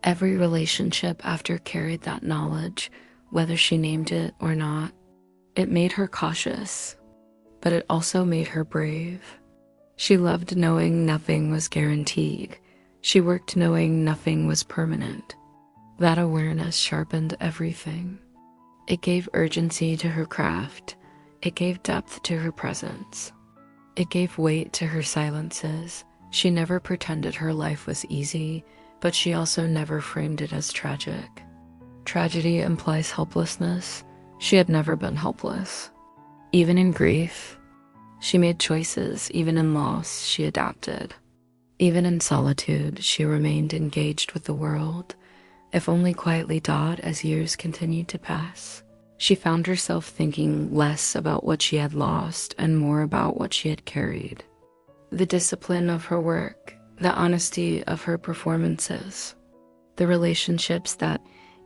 Every relationship after carried that knowledge, whether she named it or not. It made her cautious, but it also made her brave. She loved knowing nothing was guaranteed. She worked knowing nothing was permanent. That awareness sharpened everything. It gave urgency to her craft. It gave depth to her presence. It gave weight to her silences. She never pretended her life was easy, but she also never framed it as tragic. Tragedy implies helplessness. She had never been helpless. Even in grief, she made choices. Even in loss, she adapted. Even in solitude, she remained engaged with the world, if only quietly. As years continued to pass, she found herself thinking less about what she had lost and more about what she had carried. The discipline of her work, the honesty of her performances, the relationships that,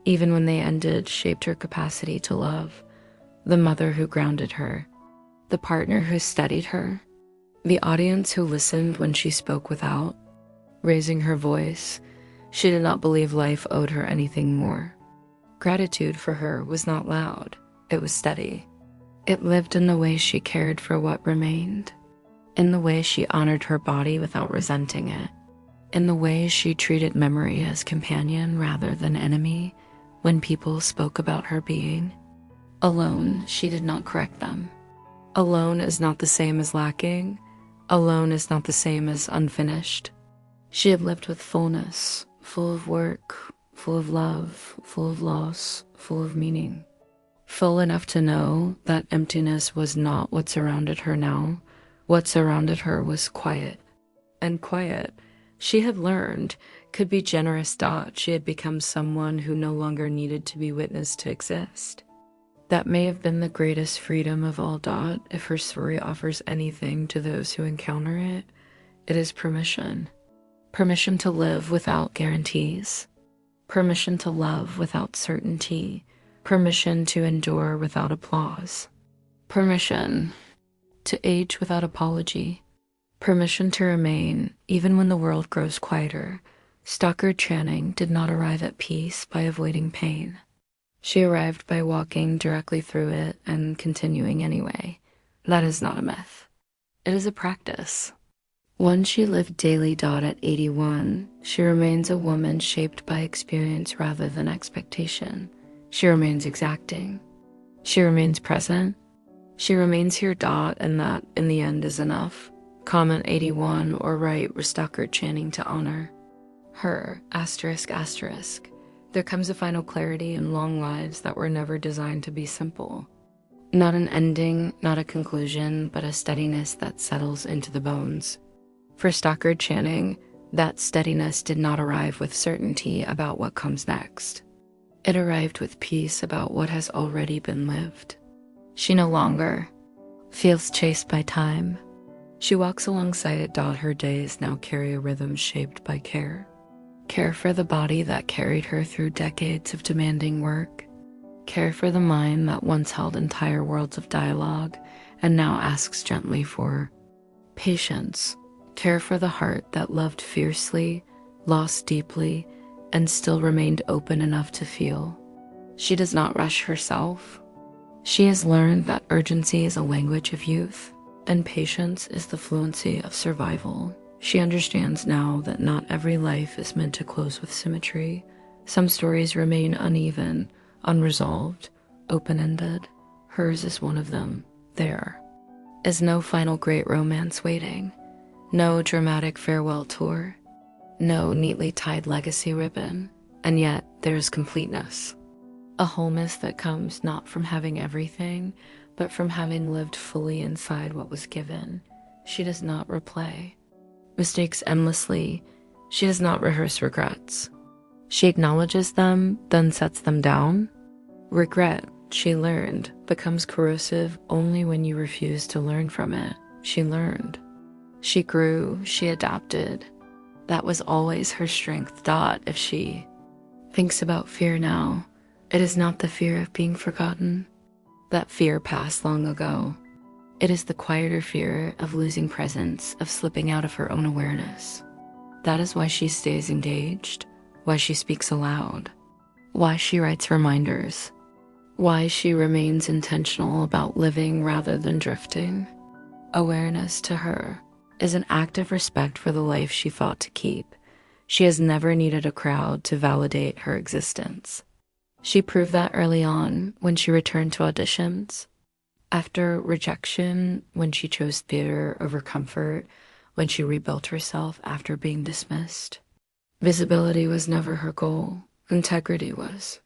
even when they ended, shaped her capacity to love, the mother who grounded her, the partner who steadied her, the audience who listened when she spoke without raising her voice. She did not believe life owed her anything more. Gratitude for her was not loud, it was steady. It lived in the way she cared for what remained, in the way she honored her body without resenting it, in the way she treated memory as companion rather than enemy when people spoke about her being. Alone, she did not correct them. Alone is not the same as lacking. Alone is not the same as unfinished. She had lived with fullness, full of work, full of love, full of loss, full of meaning. Full enough to know that emptiness was not what surrounded her now. What surrounded her was quiet. And quiet, she had learned, could be generous. She had become someone who no longer needed to be witnessed to exist. That may have been the greatest freedom of all. If her story offers anything to those who encounter it, it is permission. Permission to live without guarantees. Permission to love without certainty. Permission to endure without applause. Permission to age without apology. Permission to remain even when the world grows quieter. Stockard Channing did not arrive at peace by avoiding pain. She arrived by walking directly through it and continuing anyway. That is not a myth. It is a practice. One she lived daily. At 81, she remains a woman shaped by experience rather than expectation. She remains exacting. She remains present. She remains here. And that, in the end, is enough. Comment 81 or write Stockard Channing to honor her. ****. There comes a final clarity in long lives that were never designed to be simple. Not an ending, not a conclusion, but a steadiness that settles into the bones. For Stockard Channing, that steadiness did not arrive with certainty about what comes next. It arrived with peace about what has already been lived. She no longer feels chased by time. She walks alongside it. Her days now carry a rhythm shaped by care. Care for the body that carried her through decades of demanding work. Care for the mind that once held entire worlds of dialogue and now asks gently for patience. Care for the heart that loved fiercely, lost deeply, and still remained open enough to feel. She does not rush herself. She has learned that urgency is a language of youth, and patience is the fluency of survival. She understands now that not every life is meant to close with symmetry. Some stories remain uneven, unresolved, open-ended. Hers is one of them. There is no final great romance waiting, no dramatic farewell tour, no neatly tied legacy ribbon, and yet there is completeness. A wholeness that comes not from having everything, but from having lived fully inside what was given. She does not replay mistakes endlessly. She does not rehearse regrets. She acknowledges them, then sets them down. Regret, she learned, becomes corrosive only when you refuse to learn from it. She learned. She grew, she adapted. That was always her strength. If she thinks about fear now, it is not the fear of being forgotten. That fear passed long ago. It is the quieter fear of losing presence, of slipping out of her own awareness. That is why she stays engaged, why she speaks aloud, why she writes reminders, why she remains intentional about living rather than drifting. Awareness to her is an act of respect for the life she fought to keep. She has never needed a crowd to validate her existence. She proved that early on when she returned to auditions. After rejection, when she chose theater over comfort, when she rebuilt herself after being dismissed. Visibility was never her goal, integrity was.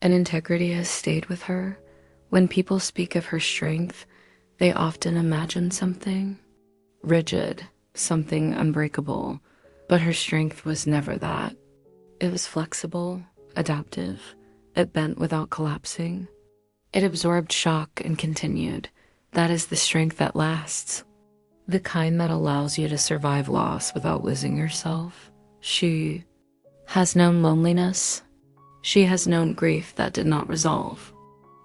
And integrity has stayed with her. When people speak of her strength, they often imagine something rigid, something unbreakable, but her strength was never that. It was flexible, adaptive. It bent without collapsing. It absorbed shock and continued. That is the strength that lasts. The kind that allows you to survive loss without losing yourself. She has known loneliness. She has known grief that did not resolve.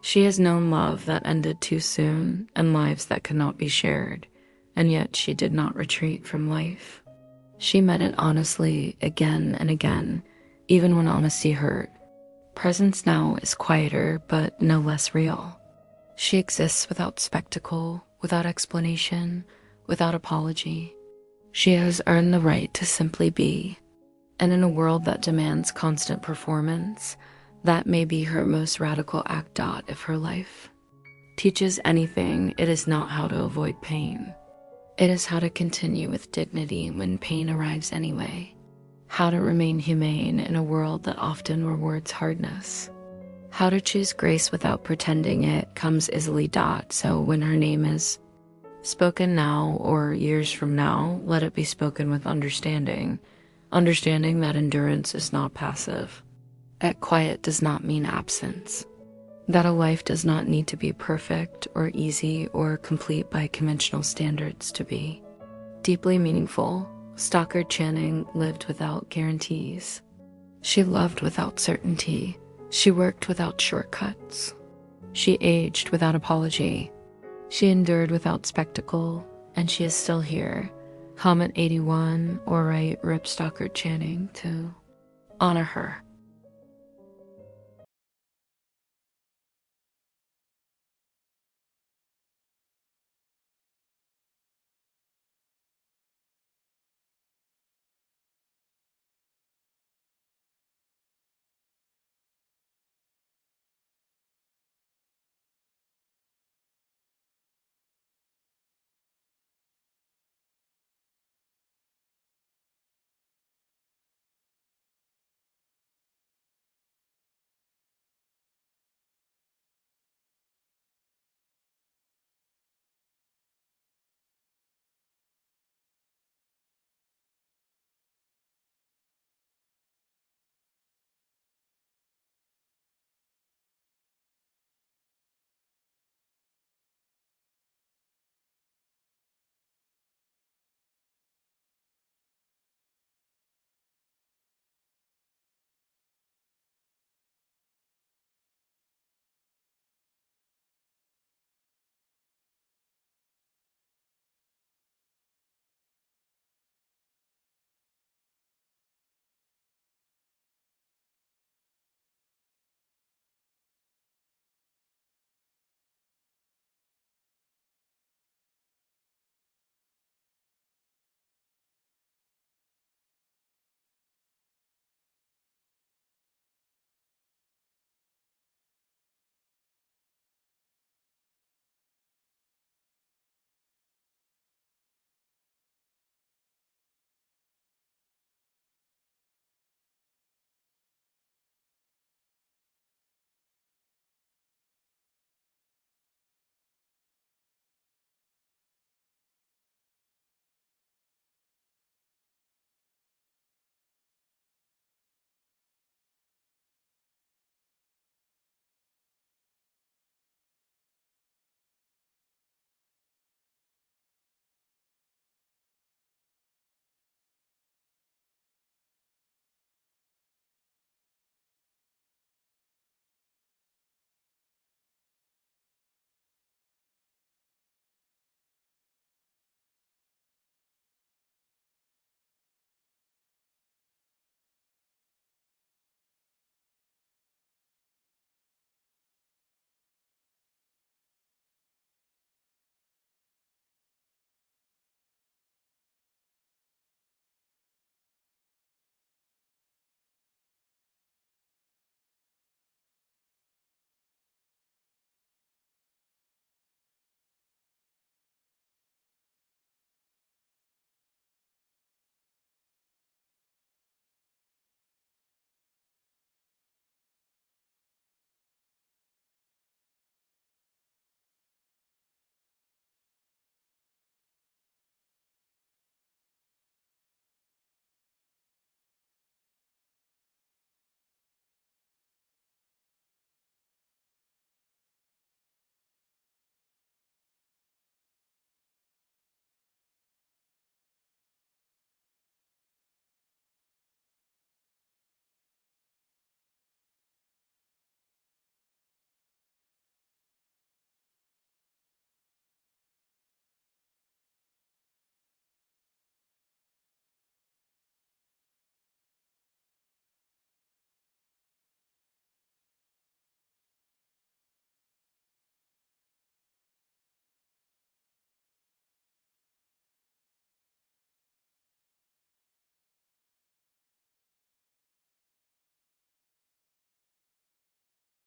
She has known love that ended too soon and lives that could not be shared, and yet she did not retreat from life. She met it honestly again and again, even when honesty hurt. Presence now is quieter, but no less real. She exists without spectacle, without explanation, without apology. She has earned the right to simply be. And in a world that demands constant performance, that may be her most radical act. If her life teaches anything, it is not how to avoid pain. It is how to continue with dignity when pain arrives anyway. How to remain humane in a world that often rewards hardness. How to choose grace without pretending it comes easily. So when her name is spoken now or years from now, let it be spoken with understanding. Understanding that endurance is not passive. That quiet does not mean absence. That a life does not need to be perfect or easy or complete by conventional standards to be deeply meaningful. Stockard Channing lived without guarantees. She loved without certainty. She worked without shortcuts. She aged without apology. She endured without spectacle, and she is still here. Comment 81 or write Rip Stockard Channing to honor her.